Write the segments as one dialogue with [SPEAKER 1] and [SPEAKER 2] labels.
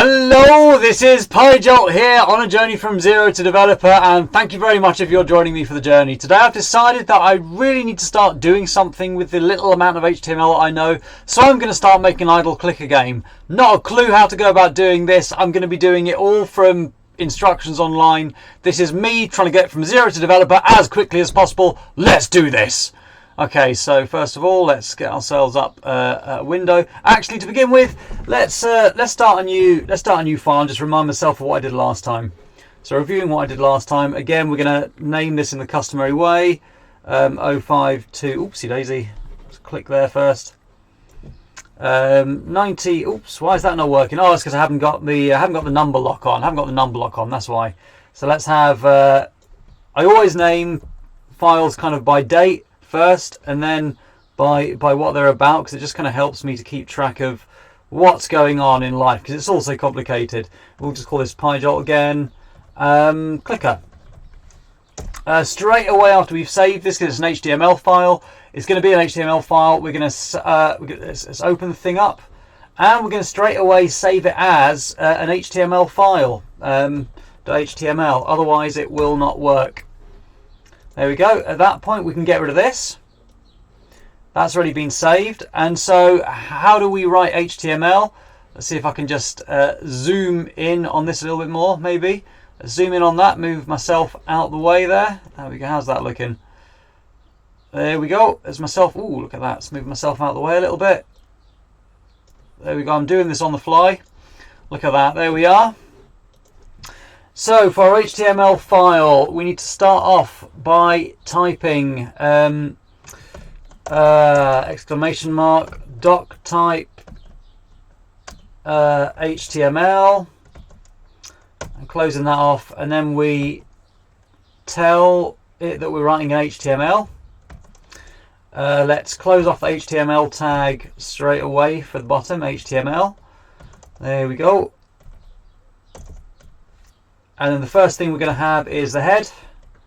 [SPEAKER 1] Hello, this is PyJolt here on a journey from zero to developer, and thank you very much if you're joining me for the journey. Today I've decided that I really need to start doing something with the little amount of HTML that I know, so I'm going to start making an idle clicker game. Not a clue how to go about doing this. I'm going to be doing it all from instructions online. This is me trying to get from zero to developer as quickly as possible. Let's do this. Okay, so first of all, let's get ourselves up a window. Actually, to begin with, let's start a new file and just remind myself of what I did last time. So reviewing what I did last time. Again, we're going to name this in the customary way. 052. Oopsie daisy. Let's click there first. 90. Oops. Why is that not working? Oh, it's because I haven't got the number lock on. That's why. So let's have. I always name files kind of by date first, and then by what they're about, because it just kind of helps me to keep track of what's going on in life, because it's all so complicated. We'll just call this PyJolt again. Clicker. Straight away after we've saved this, because it's an HTML file, it's going to be an HTML file. We're going to let's open the thing up, and we're going to straight away save it as an HTML file. .html. Otherwise, it will not work. There we go. At that point, we can get rid of this. That's already been saved. And so how do we write HTML? Let's see if I can just zoom in on this a little bit more, maybe. Let's zoom in on that, move myself out the way there. There we go. How's that looking? There we go. There's myself. Ooh, look at that. Let's move myself out the way a little bit. There we go. I'm doing this on the fly. Look at that. There we are. So for our HTML file, we need to start off by typing exclamation mark doc type HTML and closing that off, and then we tell it that we're writing an HTML. Let's close off the HTML tag straight away for the bottom, HTML. There we go. And then the first thing we're going to have is the head.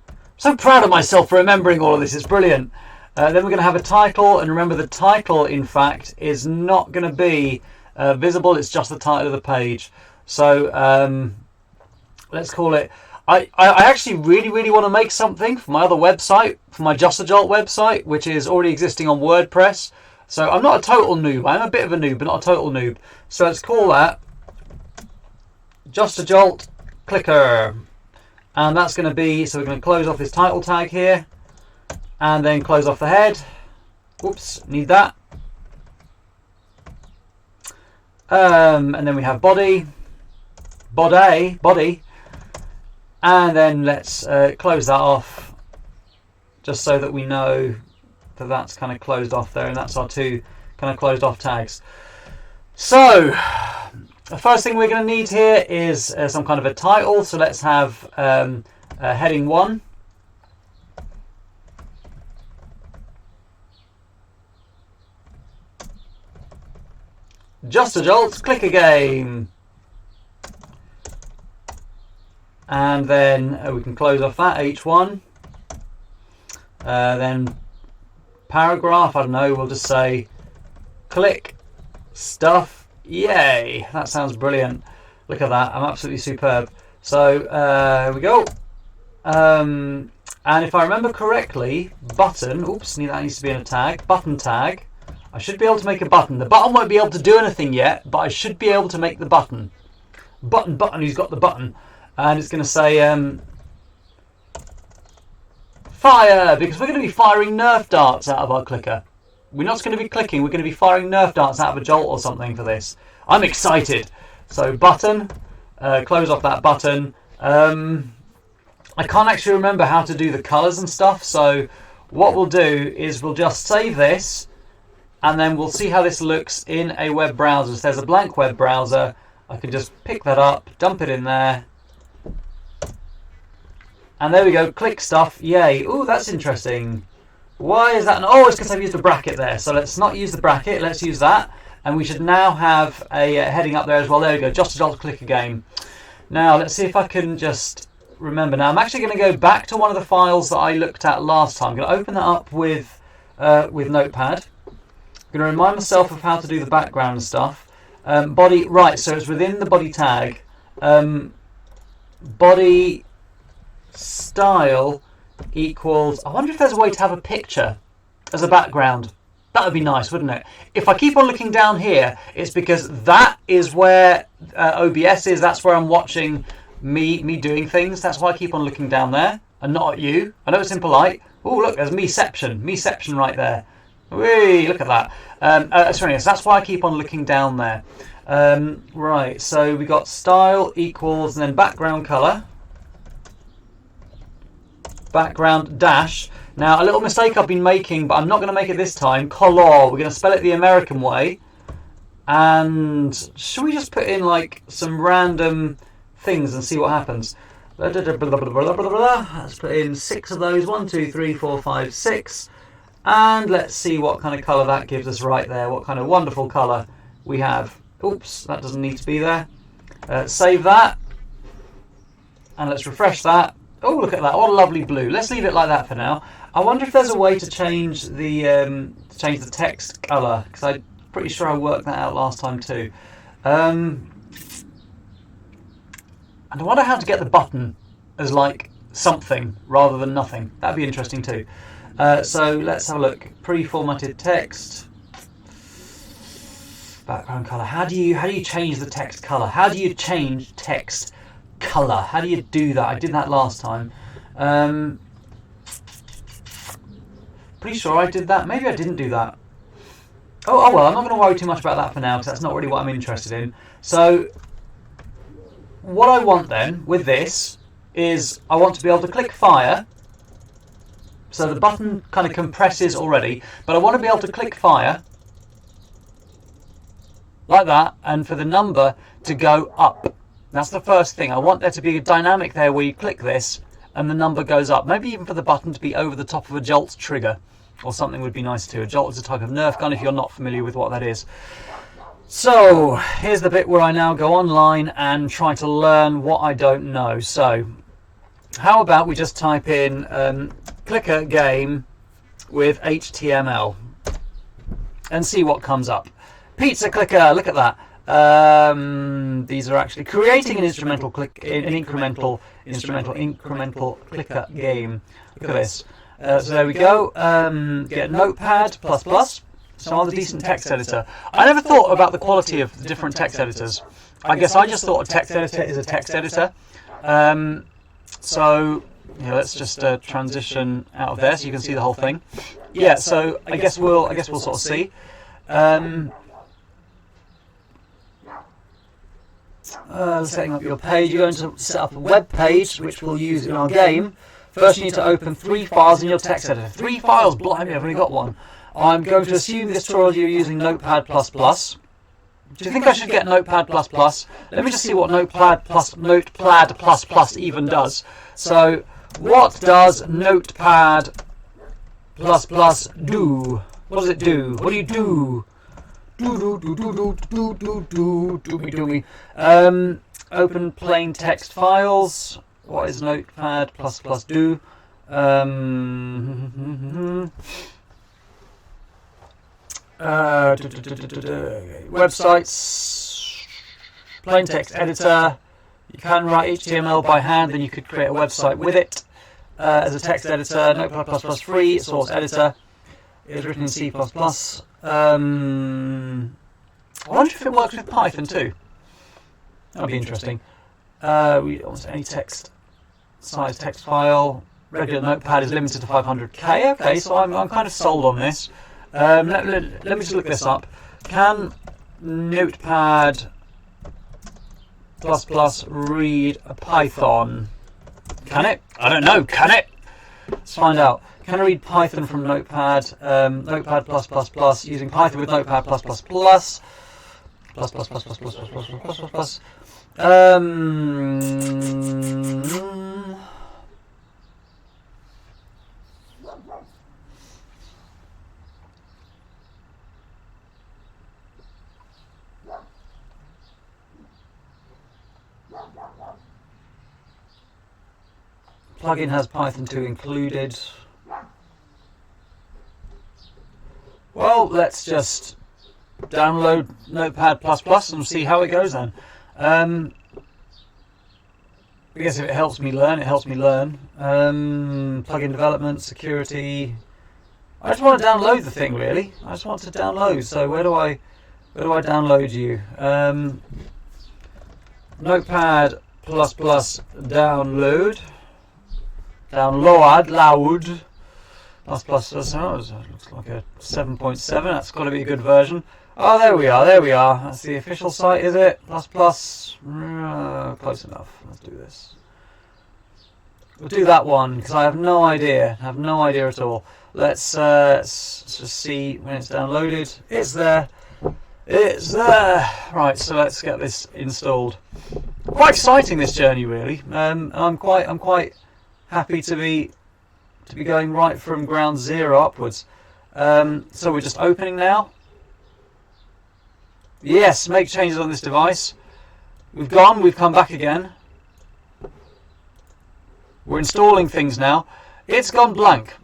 [SPEAKER 1] I'm so proud of myself for remembering all of this. It's brilliant. Then we're going to have a title. And remember, the title, in fact, is not going to be visible. It's just the title of the page. So let's call it... I actually really want to make something for my other website, for my Just a Jolt website, which is already existing on WordPress. So I'm not a total noob. I'm a bit of a noob, but not a total noob. So let's call that Just a Jolt clicker, and that's going to be, so we're going to close off this title tag here and then close off the head. Whoops, need that. And then we have body, and then let's close that off just so that we know that that's kind of closed off there, and that's our two kind of closed off tags. So the first thing we're going to need here is some kind of a title. So let's have heading 1. Just a Jolt clicker game. And then we can close off that, H1. Then paragraph, I don't know, we'll just say click stuff. Yay, that sounds brilliant. Look at that, I'm absolutely superb. So here we go. And if I remember correctly, button, oops, that needs to be in a tag, button tag. I should be able to make a button. The button won't be able to do anything yet, but I should be able to make the button. Button, who's got the button? And it's going to say fire, because we're going to be firing Nerf darts out of our clicker. We're not going to be clicking, we're going to be firing Nerf darts out of a Jolt or something for this. I'm excited. So button, close off that button. I can't actually remember how to do the colours and stuff, so what we'll do is we'll just save this, and then we'll see how this looks in a web browser. So there's a blank web browser. I can just pick that up, dump it in there. And there we go, click stuff, yay. Ooh, that's interesting. Why is that? Oh, it's because I've used a bracket there. So let's not use the bracket, let's use that. And we should now have a heading up there as well. There we go, Just a Jolt clicker game. Now, let's see if I can just remember. Now, I'm actually going to go back to one of the files that I looked at last time. I'm going to open that up with Notepad. I'm going to remind myself of how to do the background and stuff. Body, right, so it's within the body tag. Body style equals, I wonder if there's a way to have a picture as a background. That would be nice, wouldn't it? If I keep on looking down here, it's because that is where OBS is. That's where I'm watching me doing things. That's why I keep on looking down there and not at you. I know it's impolite. Oh, look, there's meception right there. Whee, look at that. Sorry, so that's why I keep on looking down there. Right, so we got style equals and then background color. Background dash. Now, a little mistake I've been making, but I'm not going to make it this time. Color. We're going to spell it the American way. And should we just put in like some random things and see what happens? Let's put in 6 of those. 1, 2, 3, 4, 5, 6. And let's see what kind of color that gives us right there. What kind of wonderful color we have. Oops, that doesn't need to be there. Save that. And let's refresh that. Oh, look at that! What a lovely blue. Let's leave it like that for now. I wonder if there's a way to change the text color, because I'm pretty sure I worked that out last time too. And I wonder how to get the button as like something rather than nothing. That'd be interesting too. So let's have a look. Pre-formatted text. Background color. How do you change the text color? How do you change text color? How do you do that? I did that last time. Pretty sure I did that. Maybe I didn't do that. Oh well, I'm not going to worry too much about that for now, because that's not really what I'm interested in. So what I want then with this is I want to be able to click fire. So the button kind of compresses already, but I want to be able to click fire like that, and for the number to go up. That's the first thing. I want there to be a dynamic there where you click this and the number goes up. Maybe even for the button to be over the top of a Jolt trigger or something would be nice too. A Jolt is a type of Nerf gun if you're not familiar with what that is. So here's the bit where I now go online and try to learn what I don't know. So how about we just type in clicker game with HTML and see what comes up. Pizza clicker, look at that. These are actually creating an incremental clicker game. Look at this. So there we go. Get Notepad++. Some other decent text editor. I never thought about the quality of the different text editors. I guess I just thought a text editor is a text editor. So yeah, let's just transition out of there so you can see the whole thing. Yeah. So I guess we'll sort of see. Setting up your page, you're going to set up a web page which we'll use in our game. First you need to open 3 files in your text editor. 3 files? Blimey, I've only got one. I'm going to assume this tutorial you're using Notepad++. Do you think I should get Notepad++? Let me just see what Notepad++ even does. So what does Notepad++ do? What does it do? What do you do? Open plain text files. What is Notepad++ do? Websites, plain text editor. You can write HTML by hand, then you could create a website with it as a text editor. Notepad++ free source editor. It was written in C++. I wonder if it works with Python too. That'd be interesting. We don't want any text size text file. Regular Notepad is limited to 500k. Okay, so I'm kind of sold on this. Let me just look this up. Can Notepad++ read a Python? Can it? I don't know. Can it? Let's find out. Can I read Python from Notepad? Notepad++ using Python with Notepad+++. Plugin has Python 2 included. Well, let's just download Notepad++ and see how it goes then. I guess if it helps me learn, it helps me learn. Plugin development, security. I just want to download the thing, really. I just want to download. So where do I download you? Notepad++ download. Loud. Plus, oh, it looks like a 7.7. That's got to be a good version. Oh, there we are. That's the official site, is it? Close enough. Let's do this. We'll do that one because I have no idea. At all. Let's just see when it's downloaded. It's there. Right, so let's get this installed. Quite exciting, this journey, really. I'm quite happy to be going right from ground zero upwards. So we're just opening now. Yes, make changes on this device. We've come back again. We're installing things now. It's gone blank.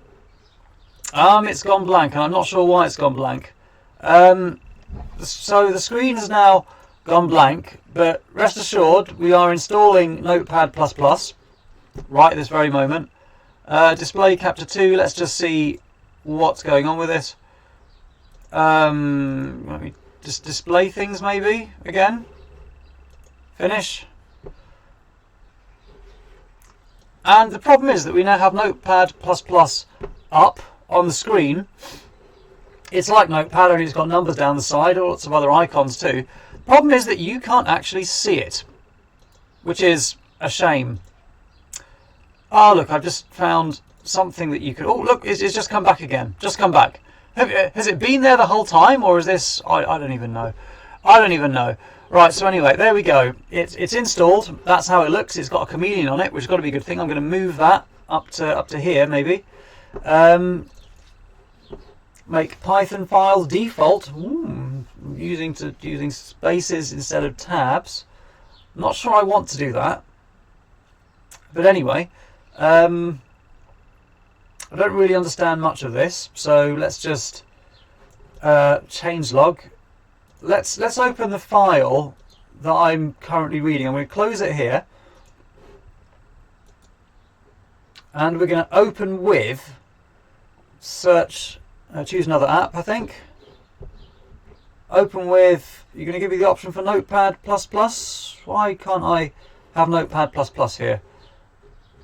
[SPEAKER 1] It's gone blank, and I'm not sure why it's gone blank. So the screen has now gone blank, but rest assured, we are installing Notepad++ right this very moment. Display Chapter 2, let's just see what's going on with this. Let me just display things maybe again. Finish. And the problem is that we now have Notepad++ up on the screen. It's like Notepad, only it's got numbers down the side, or lots of other icons too. The problem is that you can't actually see it, which is a shame. Oh, look, I've just found something that you could... Oh, look, it's just come back again. Just come back. Has it been there the whole time, or is this... I don't even know. Right, so anyway, there we go. It's installed. That's how it looks. It's got a chameleon on it, which has got to be a good thing. I'm going to move that up to here, maybe. Make Python files default. Using spaces instead of tabs. I'm not sure I want to do that. But anyway... I don't really understand much of this, so let's just changelog. Let's open the file that I'm currently reading. I'm going to close it here, and we're going to open with search. Choose another app, I think. Open with. You're going to give me the option for Notepad++. Why can't I have Notepad++ here?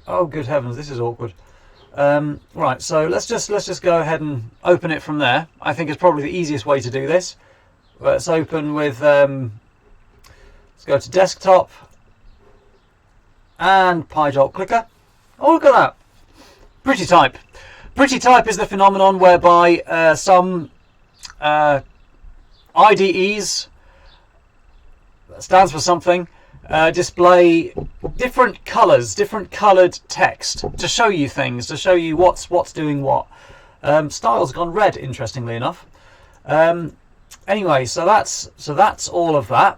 [SPEAKER 1] Oh, good heavens, this is awkward. Right, so let's just go ahead and open it from there. I think it's probably the easiest way to do this. Let's open with, let's go to desktop and PyJolt clicker. Oh, look at that. Pretty type. Pretty type is the phenomenon whereby some IDEs, that stands for something, display different colours, different coloured text to show you things, to show you what's doing what. Style's gone red, interestingly enough. Anyway, so that's all of that,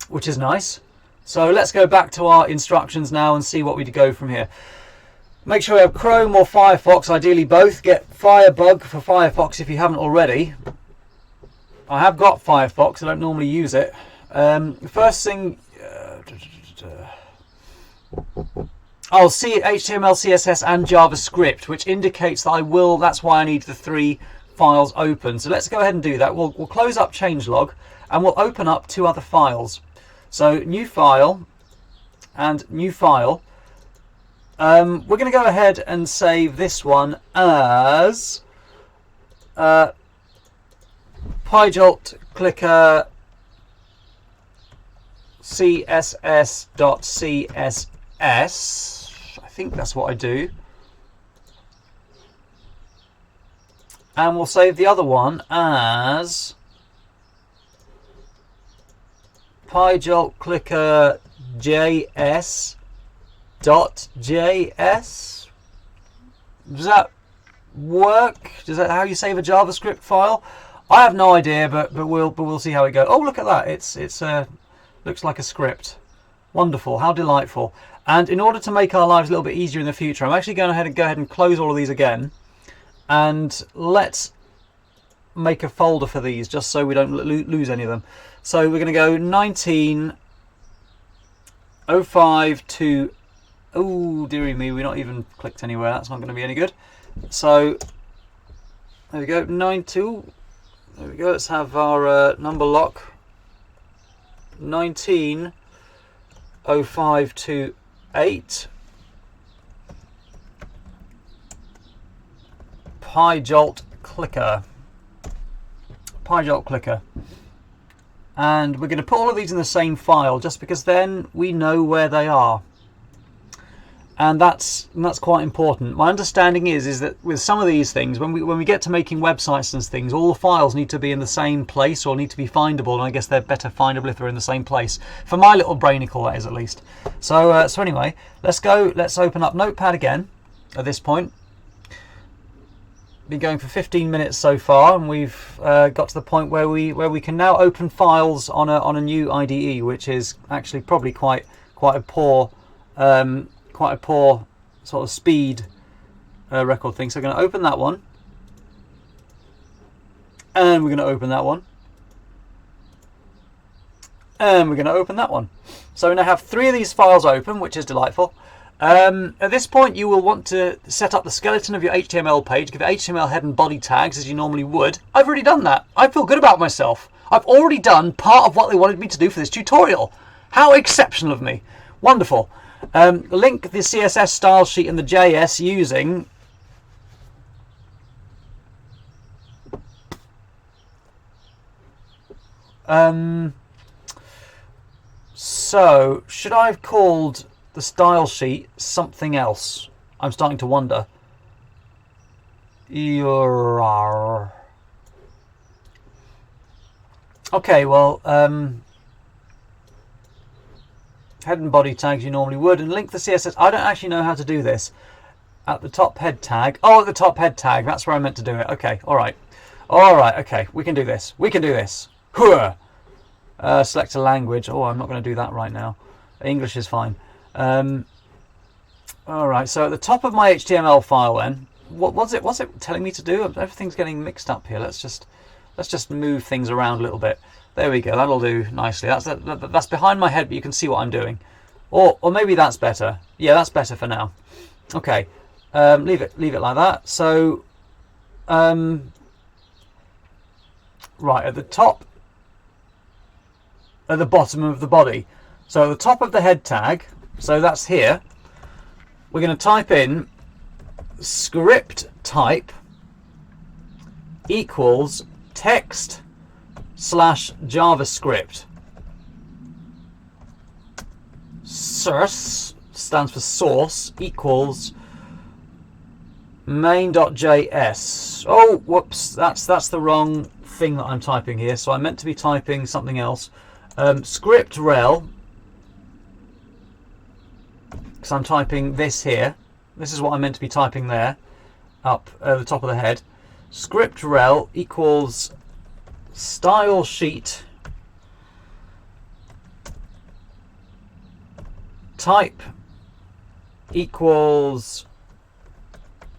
[SPEAKER 1] which is nice. So let's go back to our instructions now and see what we go from here. Make sure you have Chrome or Firefox, ideally both. Get Firebug for Firefox if you haven't already. I have got Firefox, I don't normally use it. First thing, I'll see HTML, CSS and JavaScript, which indicates that I will, that's why I need the 3 files open. So let's go ahead and do that. We'll close up changelog and we'll open up 2 other files. So new file and new file. We're going to go ahead and save this one as PyJolt clicker css.css. I think that's what I do. And we'll save the other one as PyJolt clicker js.js. Does that work? Is that how you save a JavaScript file? I have no idea, but we'll see how it goes. Oh, look at that! It's looks like a script. Wonderful! How delightful! And in order to make our lives a little bit easier in the future, I'm actually going to go ahead and close all of these again, and let's make a folder for these just so we don't lose any of them. So we're going to go 1905 to, oh dearie me, we're not even clicked anywhere. That's not going to be any good. So there we go, 92. There we go. Let's have our number lock. 1905 to 8. PyJolt clicker. PyJolt clicker. And we're going to put all of these in the same file just because then we know where they are. And that's quite important. My understanding is that with some of these things, when we get to making websites and things, all the files need to be in the same place or need to be findable, and I guess they're better findable if they're in the same place. For my little brainicle, that is, at least. So anyway, let's open up Notepad again at this point. Been going for 15 minutes so far, and we've got to the point where we can now open files on a new IDE, which is actually probably quite a poor sort of speed record thing. So we're going to open that one, and we're going to open that one, and we're going to open that one. So we now have 3 of these files open, which is delightful. At this point, you will want to set up the skeleton of your HTML page, give it HTML head and body tags as you normally would. I've already done that. I feel good about myself. I've already done part of what they wanted me to do for this tutorial. How exceptional of me. Wonderful. Link the CSS style sheet and the JS using so should I have called the style sheet something else? I'm starting to wonder. Okay, well, head and body tags you normally would, and link the CSS. I don't actually know how to do this. At the top head tag. Oh, at the top head tag. That's where I meant to do it. Okay, all right. All right, okay. We can do this. We can do this. Select a language. Oh, I'm not going to do that right now. English is fine. All right, so at the top of my HTML file then, what's it telling me to do? Everything's getting mixed up here. Let's just move things around a little bit. There we go. That'll do nicely. That's behind my head, but you can see what I'm doing. Or maybe that's better. Yeah, that's better for now. Okay, leave it like that. So, right at the top, at the bottom of the body. So at the top of the head tag. So that's here. We're going to type in script type equals text / JavaScript. Source stands for source equals main.js. Oh, whoops, that's the wrong thing that I'm typing here. So I meant to be typing something else. Script rel, because I'm typing this here. This is what I meant to be typing there, up at the top of the head. Script rel equals style sheet type equals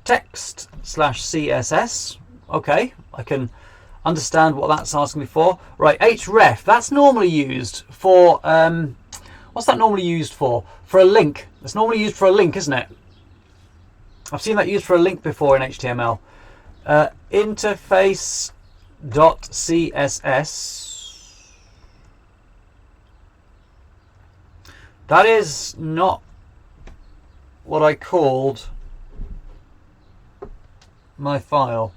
[SPEAKER 1] text / CSS. Okay, I can understand what that's asking me for. Right, href, that's normally used for what's that normally used for? For a link. It's normally used for a link, isn't it? I've seen that used for a link before in HTML. Interface.css. That is not what I called my file.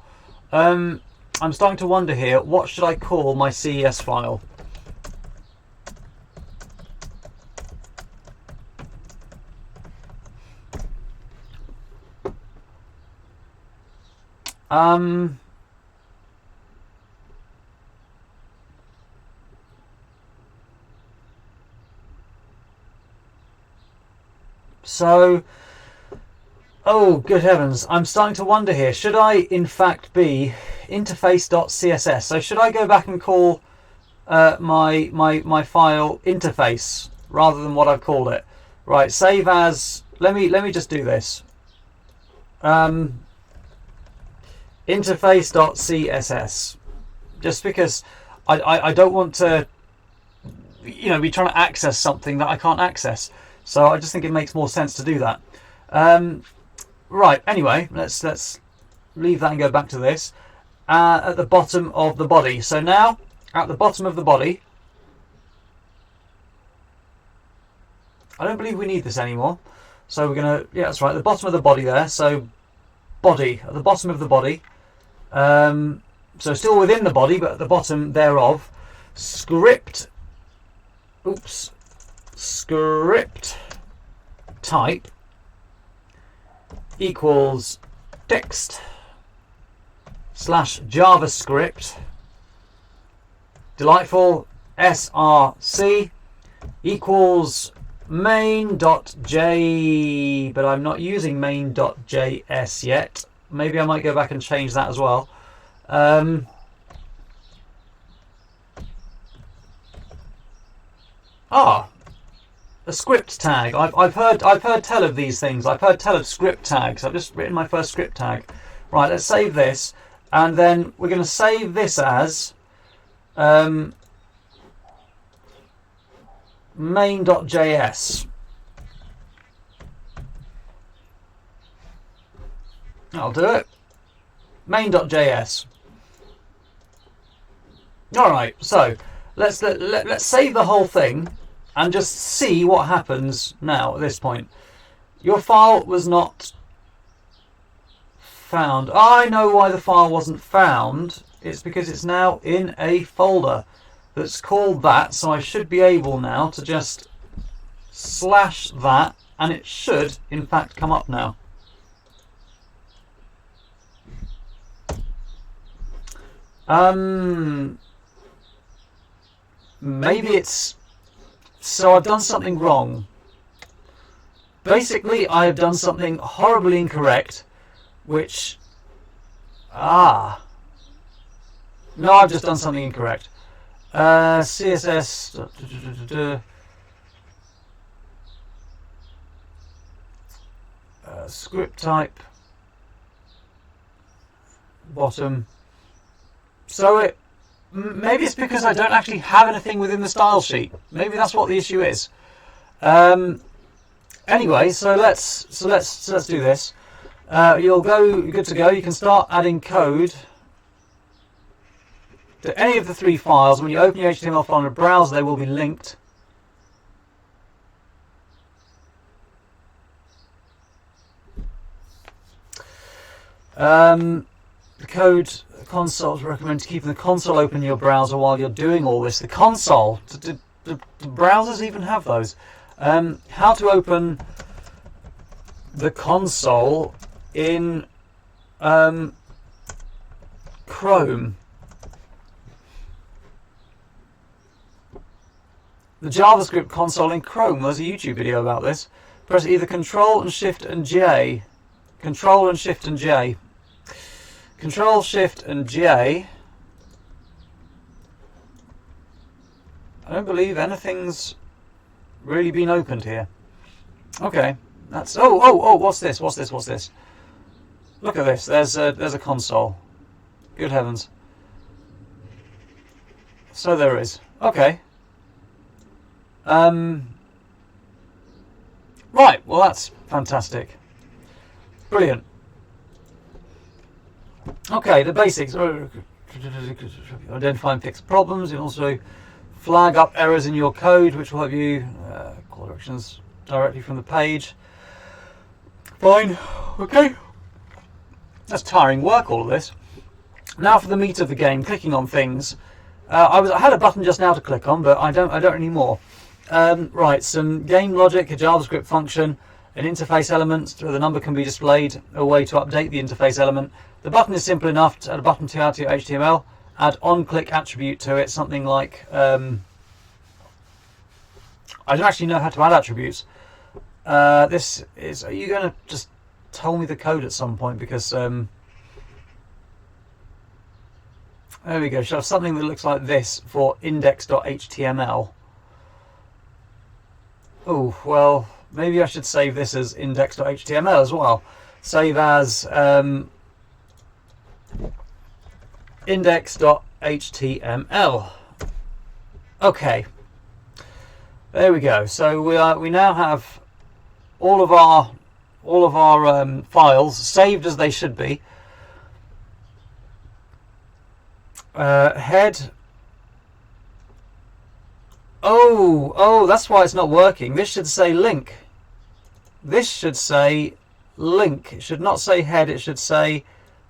[SPEAKER 1] I'm starting to wonder here, what should I call my CES file? So, oh, good heavens, I'm starting to wonder here. Should I, in fact, be interface.css? So should I go back and call my file interface rather than what I've called it? Right, save as, let me just do this. Interface.css. just because I don't want to, you know, be trying to access something that I can't access. So I just think it makes more sense to do that. Right, anyway, let's leave that and go back to this. At the bottom of the body. So now, at the bottom of the body, I don't believe we need this anymore. So we're going to, yeah, that's right, the bottom of the body there. So body, at the bottom of the body. So still within the body, but at the bottom thereof, script type equals text / JavaScript delightful src equals main.j, but I'm not using main.js yet. Maybe I might go back and change that as well. A script tag. I've heard tell of these things. I've heard tell of script tags. I've just written my first script tag. Right, let's save this, and then we're going to save this as main.js. I'll do it. Main.js. All right, so let's save the whole thing and just see what happens now at this point. Your file was not found. I know why the file wasn't found. It's because it's now in a folder that's called that, so I should be able now to just slash that, and it should in fact come up now. Maybe it's, so I've done something wrong. Basically, I have done something horribly incorrect, which, no, I've just done something incorrect. CSS, script type, bottom. So it, maybe it's because I don't actually have anything within the style sheet. Maybe that's what the issue is. Anyway, so let's do this. You're good to go. You can start adding code to any of the three files. When you open your HTML file in a browser, they will be linked. The code console is recommended keeping the console open in your browser while you're doing all this. The console, do browsers even have those? How to open the console in Chrome. The JavaScript console in Chrome. There's a YouTube video about this. Press either Control and Shift and J. Control and Shift and J. Control, Shift and J. I don't believe anything's really been opened here. Okay, that's, oh, what's this? What's this? Look at this. There's a console. Good heavens. So there is. Okay. Right, well that's fantastic. Brilliant. Okay, the basics. Identify and fix problems. You also flag up errors in your code, which will help you call directions directly from the page. Fine. Okay. That's tiring work, all of this. Now for the meat of the game, clicking on things. I had a button just now to click on, but I don't anymore. Right, some game logic, a JavaScript function, an interface element where the number can be displayed, a way to update the interface element. The button is simple enough to add a button to add to your HTML, add on-click attribute to it, something like, I don't actually know how to add attributes. This is, are you going to just tell me the code at some point? Because, there we go, should have something that looks like this for index.html. Oh, well, maybe I should save this as index.html as well. Save as index.html. HTML. Okay, there we go. So we now have all of our files saved as they should be. Head. Oh, that's why it's not working. This should say link. This should say link. It should not say head, it should say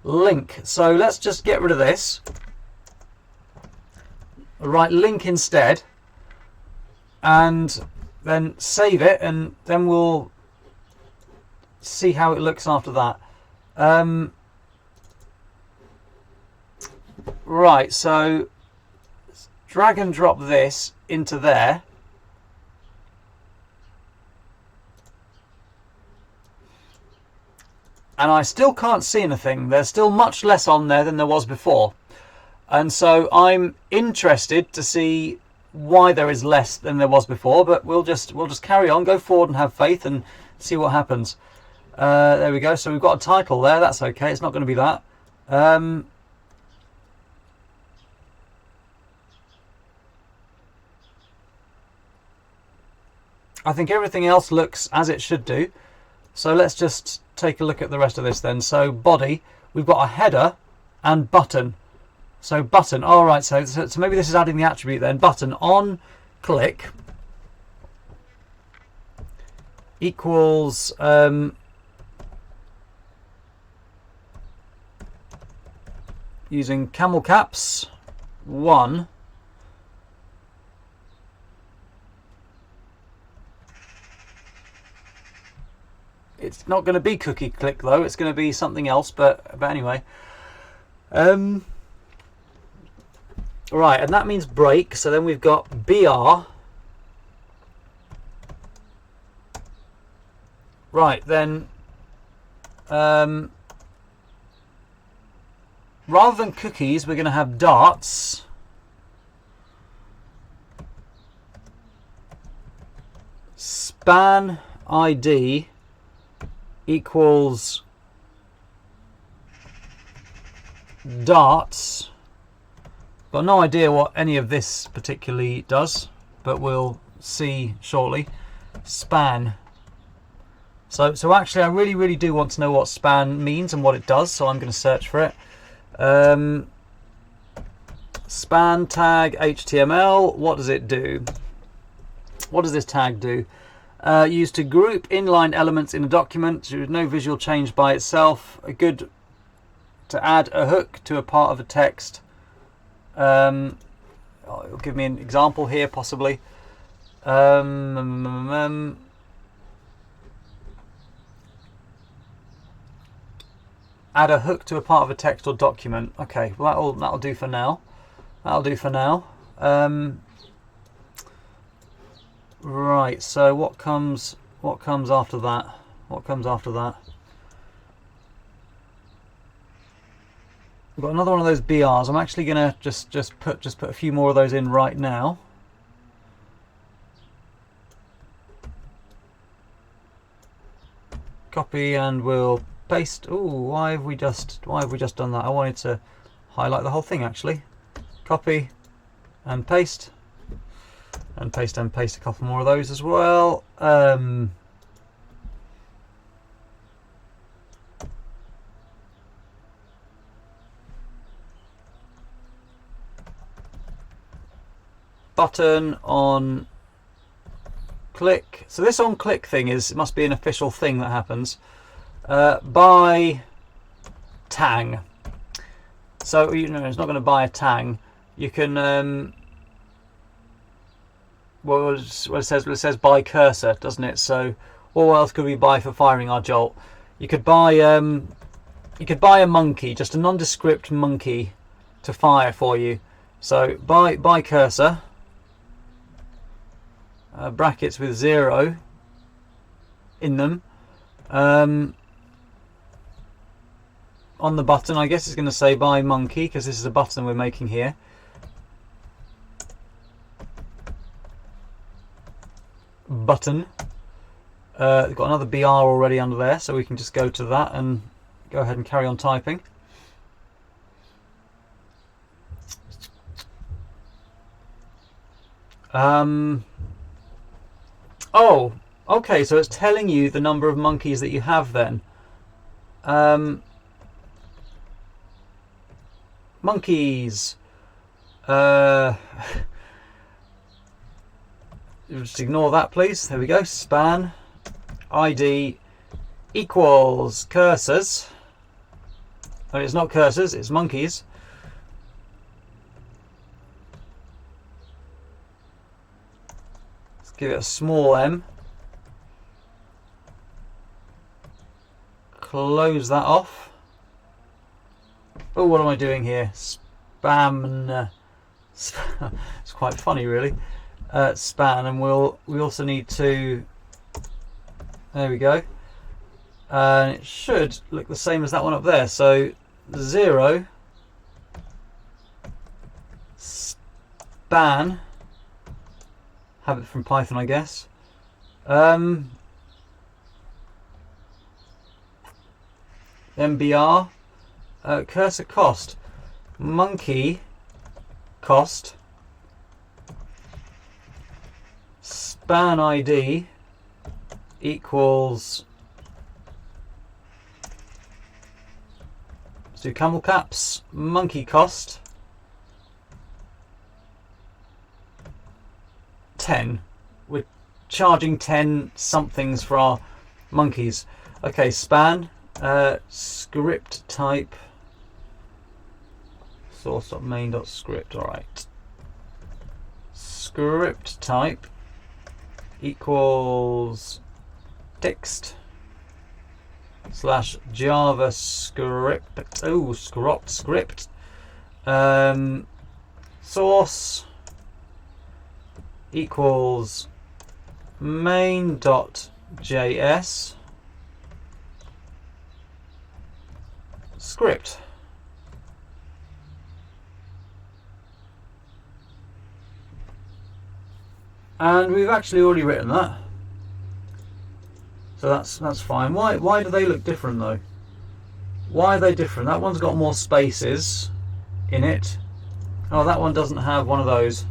[SPEAKER 1] link. So let's just get rid of this. Write link instead. And then save it, and then we'll see how it looks after that. Right, so drag and drop this into there. And I still can't see anything. There's still much less on there than there was before. And so I'm interested to see why there is less than there was before, but we'll just carry on, go forward and have faith and see what happens. There we go. So we've got a title there. That's okay. It's not going to be that. I think everything else looks as it should do. So let's just take a look at the rest of this then. So body, we've got a header and button. So button, all right, so maybe this is adding the attribute then. Button on click equals using camel caps 1. It's not going to be cookie click though, it's going to be something else, but anyway. Right, and that means break, so then we've got BR. Right, then rather than cookies, we're going to have darts. Span ID equals darts. Got no idea what any of this particularly does, but we'll see shortly. Span. So actually I really do want to know what span means and what it does, so I'm going to search for it. Span tag HTML, what does it do? What does this tag do? Used to group inline elements in a document with no visual change by itself. Good to add a hook to a part of a text. It'll give me an example here possibly. Add a hook to a part of a text or document. Okay, well that'll do for now. That'll do for now. Right, so what comes after that? What comes after that? We've got another one of those BRs. I'm actually gonna just put a few more of those in right now. Copy and we'll paste. Ooh, why have we just done that? I wanted to highlight the whole thing actually. Copy and paste. And paste a couple more of those as well. Button on click. So this on click thing it must be an official thing that happens. Buy tang. So it's not going to buy a tang. You can well, it says buy cursor, doesn't it? So what else could we buy for firing our jolt? You could buy a monkey, just a nondescript monkey to fire for you. So buy cursor, brackets with 0 in them. On the button, I guess it's going to say buy monkey because this is a button we're making here. Button. We've got another BR already under there, so we can just go to that and go ahead and carry on typing. Oh, okay, so it's telling you the number of monkeys that you have then. Monkeys. Just ignore that, please. There we go. Span ID equals cursors. Oh, it's not cursors, it's monkeys. Let's give it a small m. Close that off. Oh, what am I doing here? Spam. It's quite funny, really. Span, and we also need to. There we go. And it should look the same as that one up there. So 0 span. Have it from Python, I guess. MBR. Cursor cost. Monkey cost. Span ID equals. Let's do camel caps. Monkey cost 10. We're charging 10 somethings for our monkeys. Okay, span. Script type. Source.main.script. All right. Script type equals text / JavaScript. Oh, script. Source equals main.js script. And we've actually already written that, so that's fine. Why do they look different though? Why are they different? That one's got more spaces in it. Oh, that one doesn't have one of those.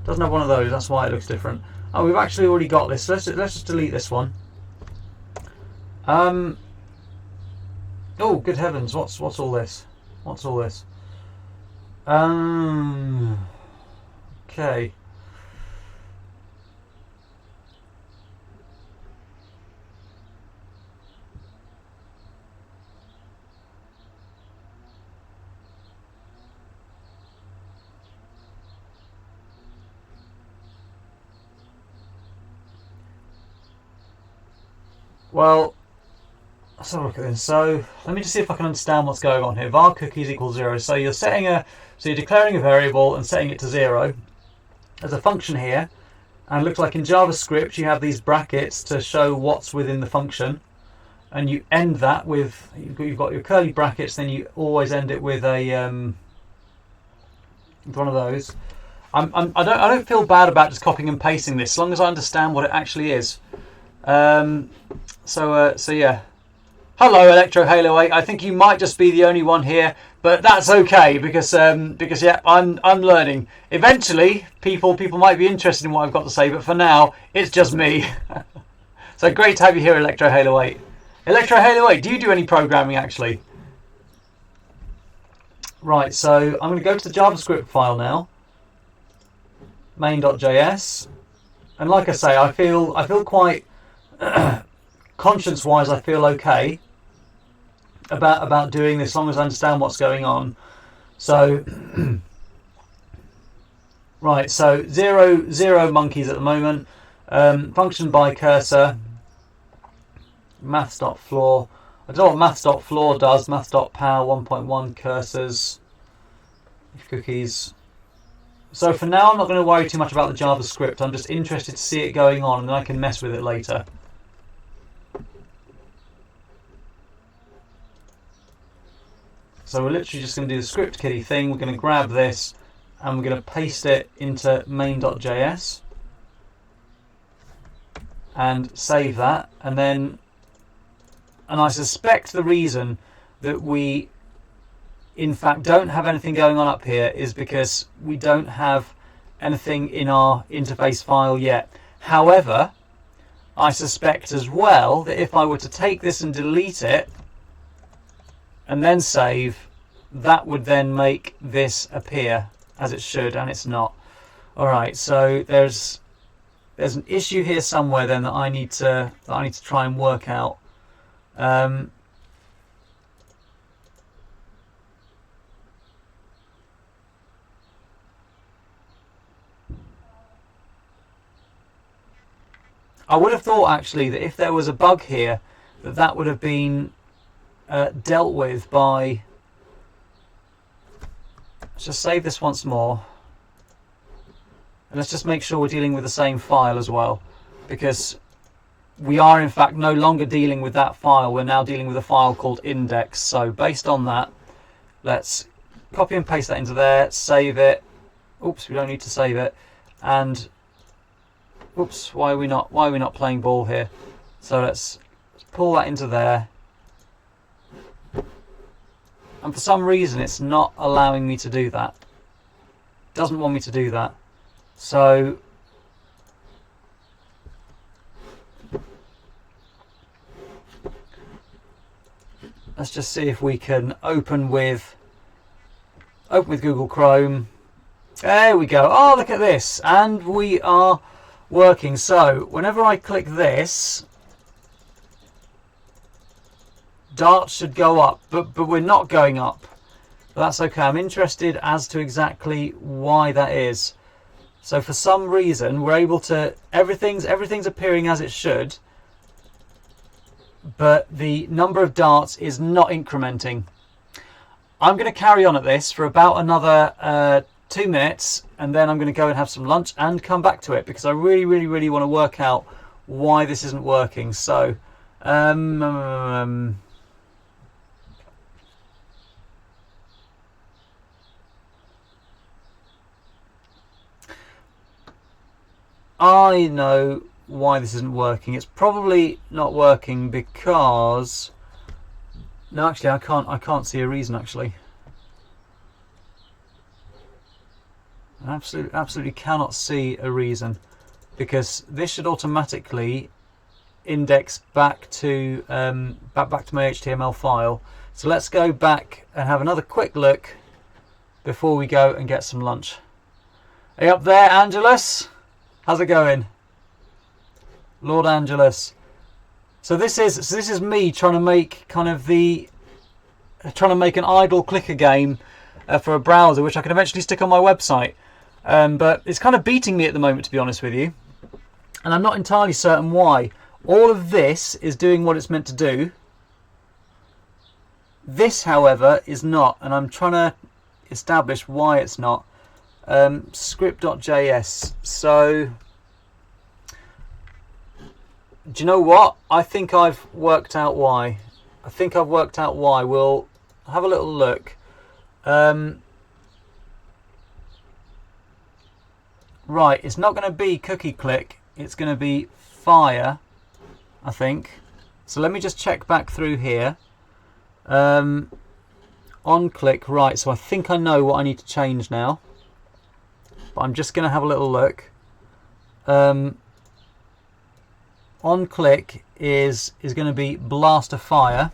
[SPEAKER 1] Doesn't have one of those. That's why it looks different. Oh, we've actually already got this. Let's just delete this one. Oh, good heavens! What's all this? What's all this? Okay. Well, let's have a look at this. So let me just see if I can understand what's going on here. Var cookies equals 0. So you're declaring a variable and setting it to 0. There's a function here, and it looks like in JavaScript you have these brackets to show what's within the function, and you end that with you've got your curly brackets. Then you always end it with a with one of those. I don't feel bad about just copying and pasting this, as long as I understand what it actually is. So yeah. Hello, Electro Halo 8. I think you might just be the only one here, but that's okay because yeah, I'm learning. Eventually, people might be interested in what I've got to say, but for now, it's just me. So great to have you here, Electro Halo 8. Electro Halo 8, do you do any programming actually? Right, so I'm going to go to the JavaScript file now. Main.js, and like I say, I feel quite conscience-wise, I feel okay about doing this, as long as I understand what's going on. So right, so zero monkeys at the moment. Function by cursor. Maths.floor. I don't know what maths.floor does. Maths.power 1.1 cursors. Cookies. So for now, I'm not going to worry too much about the JavaScript. I'm just interested to see it going on, and then I can mess with it later. So we're literally just going to do the script kiddie thing. We're going to grab this and we're going to paste it into main.js and save that. And I suspect the reason that we in fact don't have anything going on up here is because we don't have anything in our interface file yet. However, I suspect as well that if I were to take this and delete it and then save, that would then make this appear as it should, and it's not. Alright, so there's an issue here somewhere then that I need to try and work out. I would have thought actually that if there was a bug here, that would have been dealt with by... Let's just save this once more. And let's just make sure we're dealing with the same file as well, because we are in fact no longer dealing with that file. We're now dealing with a file called index. So based on that, let's copy and paste that into there, save it. Oops, we don't need to save it. And oops, why are we not playing ball here? So let's pull that into there. And for some reason it's not allowing me to do that. It doesn't want me to do that. So let's just see if we can open with Google Chrome. There we go. Oh, look at this. And we are working. So whenever I click this, darts should go up, but we're not going up. But that's okay. I'm interested as to exactly why that is. So for some reason we're able to, everything's appearing as it should, but the number of darts is not incrementing. I'm going to carry on at this for about another 2 minutes, and then I'm going to go and have some lunch and come back to it, because I really want to work out why this isn't working. So I know why this isn't working. It's probably not working because... No, actually, I can't see a reason, actually. I absolutely cannot see a reason, because this should automatically index back to back to my HTML file. So let's go back and have another quick look before we go and get some lunch. Are you up there, Angelus? How's it going, Lord Angelus? So this is me trying to make kind of an idle clicker game for a browser, which I can eventually stick on my website. But it's kind of beating me at the moment, to be honest with you, and I'm not entirely certain why. All of this is doing what it's meant to do. This, however, is not, and I'm trying to establish why it's not. Script.js. So, do you know what? I think I've worked out why. We'll have a little look. Right, it's not going to be cookie click. It's going to be fire, I think. So let me just check back through here. On click, right. So I think I know what I need to change now. But I'm just going to have a little look. On click is going to be blast a fire.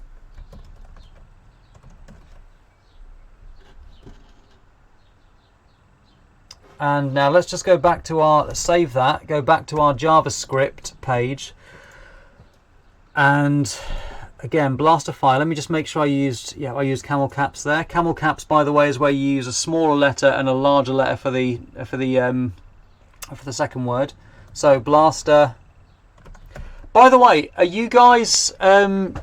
[SPEAKER 1] And now let's just go back to let's save that, go back to our JavaScript page. And again, blast a fire. Let me just make sure I used camel caps there. Camel caps, by the way, is where you use a smaller letter and a larger letter for the second word. So blaster. By the way, are you guys have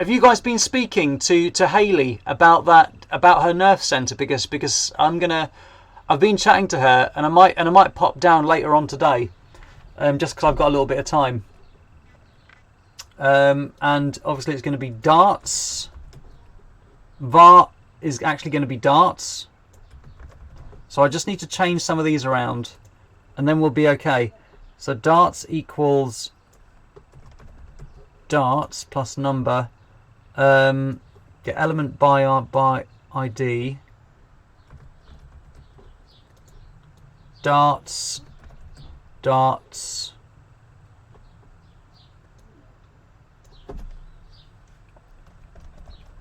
[SPEAKER 1] you guys been speaking to Hayley about her nerve center? Because I've been chatting to her, and I might pop down later on today, just because I've got a little bit of time. And obviously it's going to be darts. var is actually going to be darts. So I just need to change some of these around, and then we'll be okay. So darts equals darts plus number. Get element by ID. darts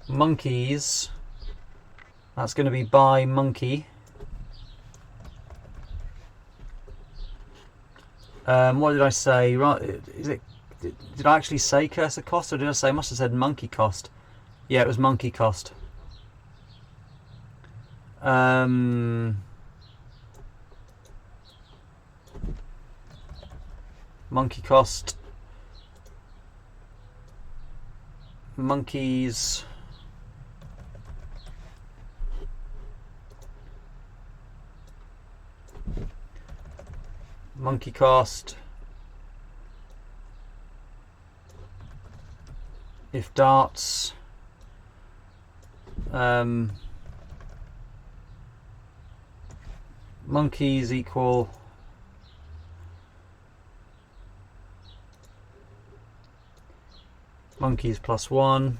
[SPEAKER 1] monkeys, that's going to be by monkey. What did I say? Right, is it? Did I actually say cursor cost, or did I say? I must have said monkey cost. Yeah, it was monkey cost. Monkey cost. Monkeys. Monkey cost. If darts. Monkeys equal monkeys plus 1.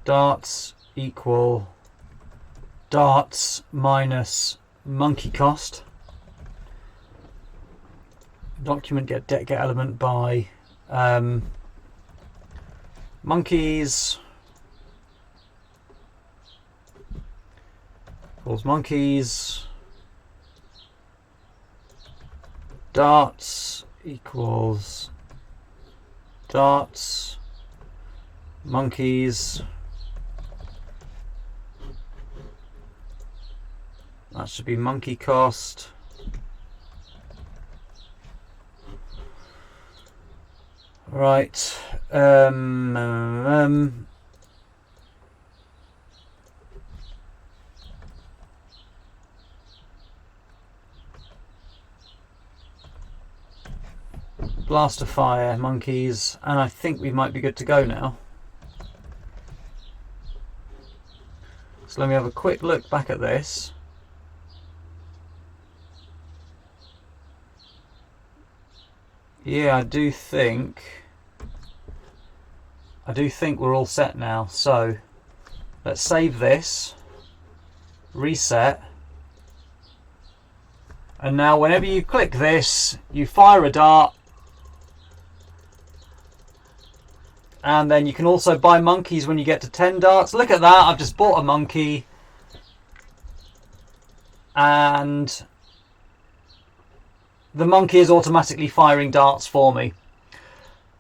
[SPEAKER 1] Darts equal darts minus monkey cost. Document get element by monkeys equals monkeys. Darts equals darts monkeys. That should be monkey cost. Right. Blaster fire monkeys, and I think we might be good to go now. So let me have a quick look back at this. Yeah, I do think we're all set now. So let's save this, reset, and now whenever you click this, you fire a dart, and then you can also buy monkeys when you get to 10 darts. Look at that, I've just bought a monkey, and the monkey is automatically firing darts for me.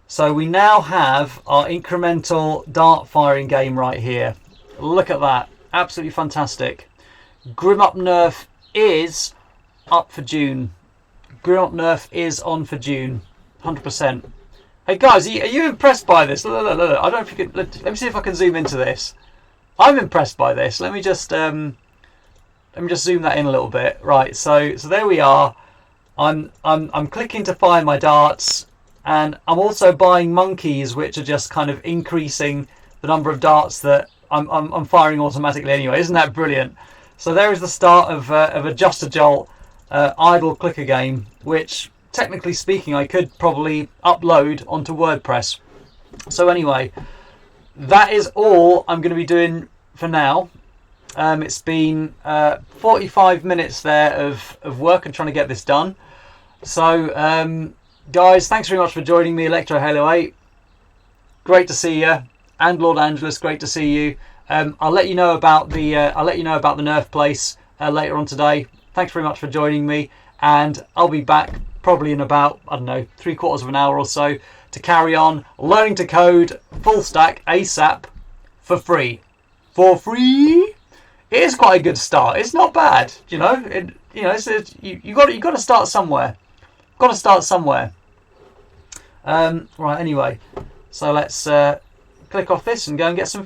[SPEAKER 1] So we now have our incremental dart firing game right here. Look at that, absolutely fantastic. Grim Up Nerf is up for June. Grim Up Nerf is on for June, 100%. Hey guys, are you impressed by this? Look, look, look. I don't know if you can. Let me see if I can zoom into this. I'm impressed by this. Let me just zoom that in a little bit. Right, so there we are. I'm clicking to fire my darts, and I'm also buying monkeys, which are just kind of increasing the number of darts that I'm firing automatically anyway. Isn't that brilliant? So there is the start of a Just a Jolt idle clicker game, which technically speaking I could probably upload onto WordPress. So anyway, that is all I'm going to be doing for now. It's been 45 minutes there of work and trying to get this done. So guys, thanks very much for joining me, Electro Halo 8. Great to see you, and Lord Angelus, great to see you. I'll let you know about the Nerf place later on today. Thanks very much for joining me, and I'll be back probably in about, I don't know, 3/4 of an hour or so to carry on learning to code full stack ASAP for free. For free. It is quite a good start. It's not bad, you know. You got to start somewhere. Got to start somewhere. Right. Anyway, so let's click off this and go and get some food.